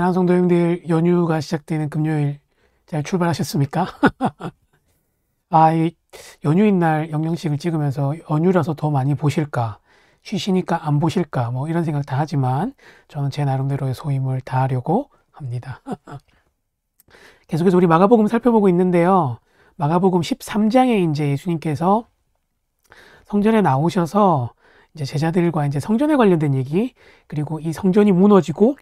사랑하는 성도님들, 연휴가 시작되는 금요일 잘 출발하셨습니까? 이 연휴인 날 영영식을 찍으면서 연휴라서 더 많이 보실까, 쉬시니까 안 보실까, 뭐 이런 생각 다 하지만 저는 제 나름대로의 소임을 다하려고 합니다. 계속해서 우리 마가복음 살펴보고 있는데요. 마가복음 13장에 이제 예수님께서 성전에 나오셔서 이제 제자들과 이제 성전에 관련된 얘기, 그리고 이 성전이 무너지고,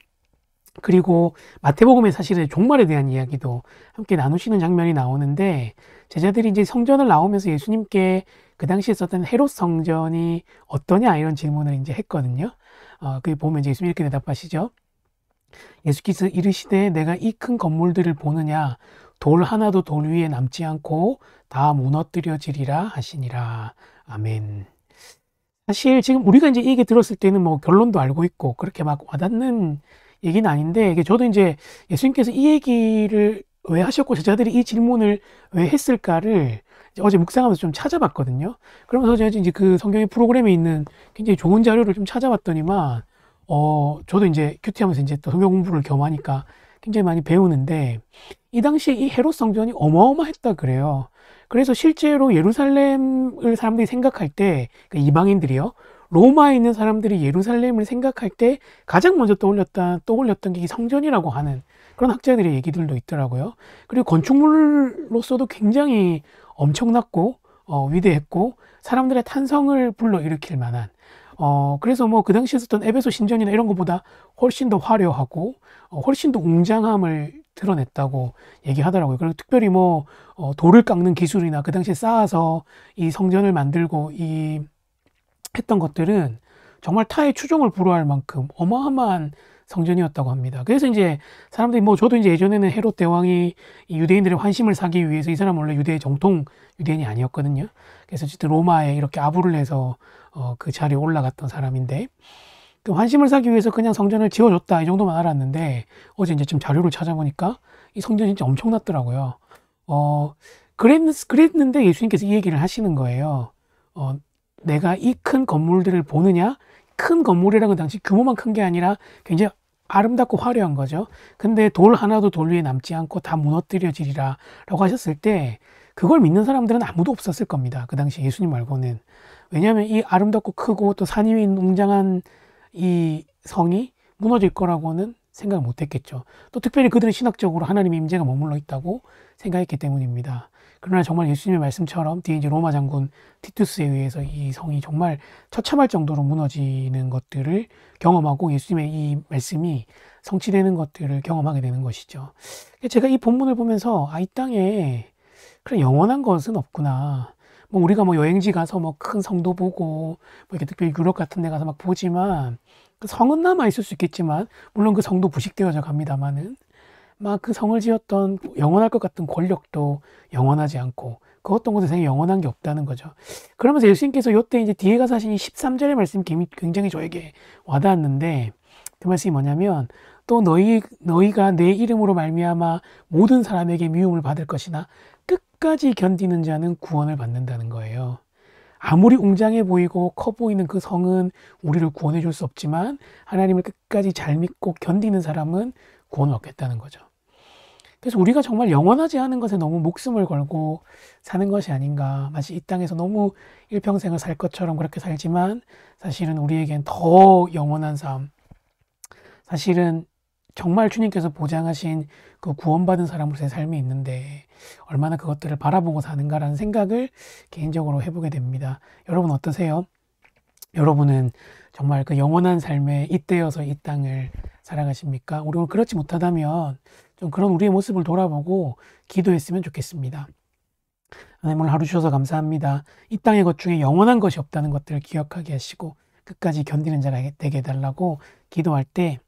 그리고 마태복음에 사실은 종말에 대한 이야기도 함께 나누시는 장면이 나오는데, 제자들이 이제 성전을 나오면서 예수님께 그 당시에 썼던 헤롯 성전이 어떠냐 이런 질문을 이제 했거든요. 그 보면 이제 예수님이 이렇게 대답하시죠. 예수께서 이르시되 내가 이 큰 건물들을 보느냐, 돌 하나도 돌 위에 남지 않고 다 무너뜨려지리라 하시니라. 아멘. 사실 지금 우리가 이제 이 얘기 들었을 때는 뭐 결론도 알고 있고 그렇게 막 와닿는 얘기는 아닌데, 이게 저도 이제 예수님께서 이 얘기를 왜 하셨고 제자들이 이 질문을 왜 했을까를 이제 어제 묵상하면서 좀 찾아봤거든요. 그러면서 제가 이제 그 성경의 프로그램에 있는 굉장히 좋은 자료를 좀 찾아봤더니만, 저도 이제 큐티하면서 이제 또 성경 공부를 겸하니까 굉장히 많이 배우는데, 이 당시에 이 헤롯 성전이 어마어마했다 그래요. 그래서 실제로 예루살렘을 사람들이 생각할 때, 그 이방인들이요, 로마에 있는 사람들이 예루살렘을 생각할 때 가장 먼저 떠올렸던 게 이 성전이라고 하는 그런 학자들의 얘기들도 있더라고요. 그리고 건축물로서도 굉장히 엄청났고, 위대했고, 사람들의 탄성을 불러일으킬 만한, 그래서 뭐 그 당시에 썼던 에베소 신전이나 이런 것보다 훨씬 더 화려하고, 훨씬 더 웅장함을 드러냈다고 얘기하더라고요. 그리고 특별히 뭐, 돌을 깎는 기술이나 그 당시에 쌓아서 이 성전을 만들고 했던 것들은 정말 타의 추종을 불허할 만큼 어마어마한 성전이었다고 합니다. 그래서 이제 사람들이 뭐, 저도 이제 예전에는 헤롯 대왕이 이 유대인들의 환심을 사기 위해서, 이 사람 원래 유대 정통 유대인이 아니었거든요. 그래서 어쨌든 로마에 이렇게 아부를 해서 그 자리에 올라갔던 사람인데, 그 환심을 사기 위해서 그냥 성전을 지어줬다 이 정도만 알았는데, 어제 이제 좀 자료를 찾아보니까 이 성전이 진짜 엄청났더라고요. 어, 그랬는데 예수님께서 이 얘기를 하시는 거예요. 내가 이 큰 건물들을 보느냐? 큰 건물이라는 건 당시 규모만 큰 게 아니라 굉장히 아름답고 화려한 거죠. 근데 돌 하나도 돌 위에 남지 않고 다 무너뜨려지리라 라고 하셨을 때, 그걸 믿는 사람들은 아무도 없었을 겁니다. 그 당시 예수님 말고는. 왜냐하면 이 아름답고 크고 또 산 위에 있는 웅장한 이 성이 무너질 거라고는 생각 못 했겠죠. 또 특별히 그들은 신학적으로 하나님의 임재가 머물러 있다고 생각했기 때문입니다. 그러나 정말 예수님의 말씀처럼 뒤에 이제 로마 장군 티투스에 의해서 이 성이 정말 처참할 정도로 무너지는 것들을 경험하고, 예수님의 이 말씀이 성취되는 것들을 경험하게 되는 것이죠. 제가 이 본문을 보면서 이 땅에 그런 영원한 것은 없구나. 뭐 우리가 뭐 여행지 가서 뭐 큰 성도 보고 뭐 이렇게 특별히 유럽 같은 데 가서 막 보지만, 그 성은 남아 있을 수 있겠지만 물론 그 성도 부식되어져 갑니다마는, 막 그 성을 지었던 영원할 것 같은 권력도 영원하지 않고 그 어떤 곳에서 영원한 게 없다는 거죠. 그러면서 예수님께서 요때 이제 뒤에 가서 하신 이 13절의 말씀이 굉장히 저에게 와닿았는데, 그 말씀이 뭐냐면, 또 너희가 내 이름으로 말미암아 모든 사람에게 미움을 받을 것이나 끝까지 견디는 자는 구원을 받는다는 거예요. 아무리 웅장해 보이고 커 보이는 그 성은 우리를 구원해 줄 수 없지만, 하나님을 끝까지 잘 믿고 견디는 사람은 구원을 얻겠다는 거죠. 그래서 우리가 정말 영원하지 않은 것에 너무 목숨을 걸고 사는 것이 아닌가. 마치 이 땅에서 너무 일평생을 살 것처럼 그렇게 살지만, 사실은 우리에겐 더 영원한 삶, 사실은 정말 주님께서 보장하신 그 구원받은 사람으로서의 삶이 있는데, 얼마나 그것들을 바라보고 사는가라는 생각을 개인적으로 해보게 됩니다. 여러분 어떠세요? 여러분은 정말 그 영원한 삶에 잇대어서 이 땅을 살아가십니까? 우리 오늘 그렇지 못하다면 좀 그런 우리의 모습을 돌아보고 기도했으면 좋겠습니다. 하나님, 오늘 하루 주셔서 감사합니다. 이 땅의 것 중에 영원한 것이 없다는 것들을 기억하게 하시고 끝까지 견디는 자가 되게 해달라고 기도할 때,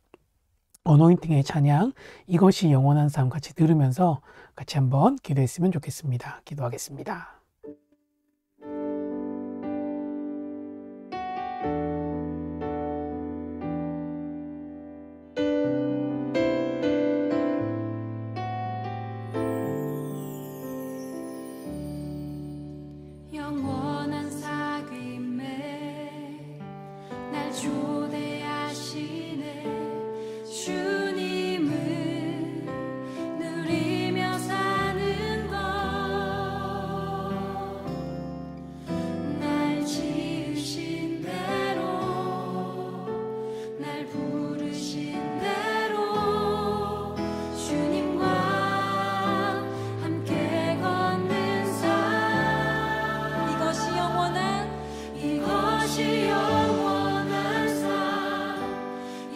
어노인팅의 찬양 이것이 영원한 삶 같이 들으면서 같이 한번 기도했으면 좋겠습니다. 기도하겠습니다. 영원한 사귐에 날 초대하시네. 주님을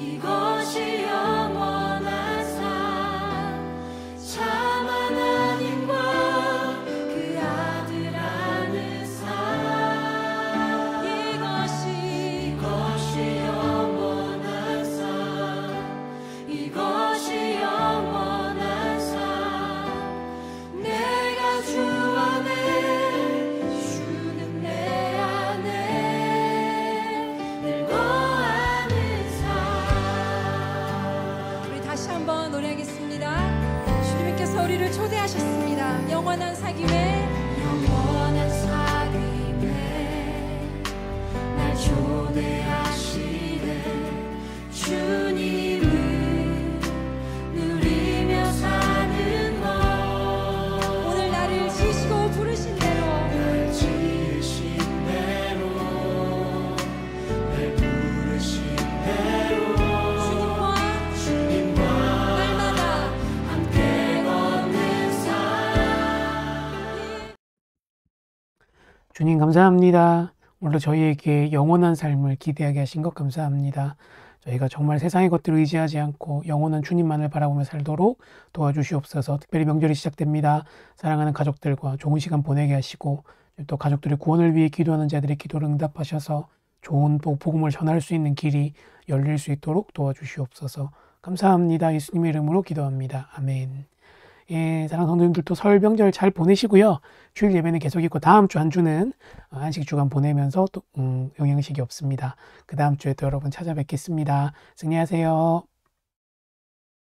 이것이 영원한 삶 참 하나님과 그 아들 안의 삶 이것이 영원한 삶 이것이 영원한 삶 내가 주 안에 주는 내 안에 늘 거하는 삶 우리 다시 한번 노래하겠습니다. 주님께서 우리를 초대하셨습니다. 영원한 사귐에 날 초대하시네 주님을 누리며 사는 것 오늘 나를 지으시고 부르신 대로 날 부르신 대로 주님과 날마다 함께 걷는 삶 주님 감사합니다. 오늘도 저희에게 영원한 삶을 기대하게 하신 것 감사합니다. 저희가 정말 세상의 것들을 의지하지 않고 영원한 주님만을 바라보며 살도록 도와주시옵소서. 특별히 명절이 시작됩니다. 사랑하는 가족들과 좋은 시간 보내게 하시고 또 가족들의 구원을 위해 기도하는 자들의 기도를 응답하셔서 좋은 복음을 전할 수 있는 길이 열릴 수 있도록 도와주시옵소서. 감사합니다. 예수님의 이름으로 기도합니다. 아멘. 예, 사랑하는 성도님들도 설 명절 잘 보내시고요. 주일 예배는 계속 있고 다음 주 한 주는 안식 주간 보내면서 또 영양식이 없습니다. 그 다음 주에 또 여러분 찾아뵙겠습니다. 승리하세요.